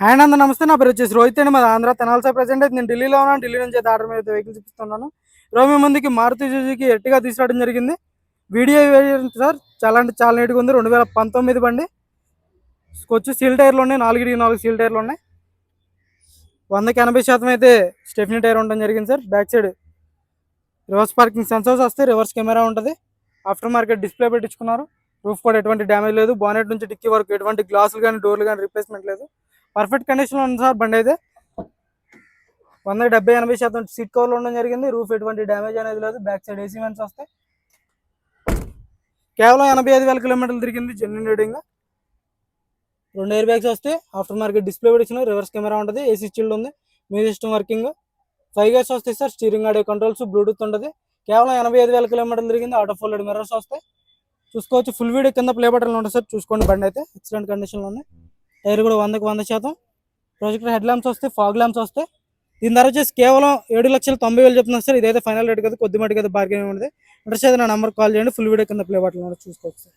Hi నంద, నమస్తే. నా పేరు వచ్చేసి రోహిత్ అండి. మా ఆంధ్ర తెనాలి సార్. ప్రజెంట్ అయితే నేను ఢిల్లీలో ఉన్నాను. ఢిల్లీ నుంచి అయితే ఆర్డర్ మీద వెహికల్ చూపిస్తున్నాను. ఈరోజు మీ ముందుకి మారుతి సుజుకి ఎర్టిగా తీసుకురావడం జరిగింది. వీడియో సార్ చాలా అంటే చాలా నీట్గా ఉంది. 2019 బండి. వచ్చి సీల్ టైర్లు ఉన్నాయి, 4 సీల్ టైర్లు ఉన్నాయి. 100కి 80% అయితే స్టెఫ్నీ టైర్ ఉండడం జరిగింది sir. Back side reverse parking sensors వస్తాయి, రివర్స్ కెమెరా ఉంటుంది. ఆఫ్టర్ మార్కెట్ డిస్ప్లే పెట్టించుకున్నారు. రూఫ్ కూడా ఎటువంటి డ్యామేజ్ లేదు. బానెట్ నుంచి డిక్కీ వరకు ఎటువంటి గ్లాసులు కానీ డోర్లు కానీ రీప్లేస్మెంట్ లేదు. పర్ఫెక్ట్ కండిషన్లో ఉంది సార్ బండి అయితే. 100కి 70-80% సీట్ కవర్లు ఉండడం జరిగింది. రూఫ్ ఎటువంటి డ్యామేజ్ అనేది లేదు. బ్యాక్ సైడ్ ఏసీ వెంట్స్ వస్తాయి. కేవలం 85,000 కిలోమీటర్లు తిరిగింది జెన్యున్ రీడింగ్. 2 ఎయిర్ బ్యాగ్స్ వస్తాయి. ఆఫ్టర్ మార్కెట్ డిస్ప్లే కూడా ఇచ్చిన, రివర్స్ కెమెరా ఉంటుంది, ఏసీ చిల్డ్ ఉంది, మ్యూజిక్ సిస్టమ్ వర్కింగ్. 5 గేర్స్ వస్తాయి sir. Steering audio controls, Bluetooth ఉంటుంది. కేవలం 85,000 కిలోమీటర్లు తిరిగింది. ఆటో ఫోల్డెడ్ మిర్రర్స్ వస్తాయి. చూసుకోవచ్చు. ఫుల్ వీడియో కింద ప్లే బటన్లు ఉంటుంది సార్. చూసుకోండి. బండి అయితే ఎక్సలెంట్ కండిషన్లో ఉంది. టైర్ కూడా 100కి 100%. ప్రొజెక్టర్ హెడ్ ల్యాంప్స్ వస్తాయి, ఫాగ్ ల్యాంప్స్ వస్తాయి. దీని ధర వచ్చేసి కేవలం 7,90,000 చెప్తున్నారు సార్. ఇదైతే ఫైనల్ రేట్ కదా, కొద్ది మటుకు అయితే బార్గెనింగ్ ఉంది. ఇంట్రెస్ట్ అయితే నా నెంబర్ కాల్ చేయండి. ఫుల్ వీడియో కింద ప్లే బటన్ చూసుకోవచ్చు సార్.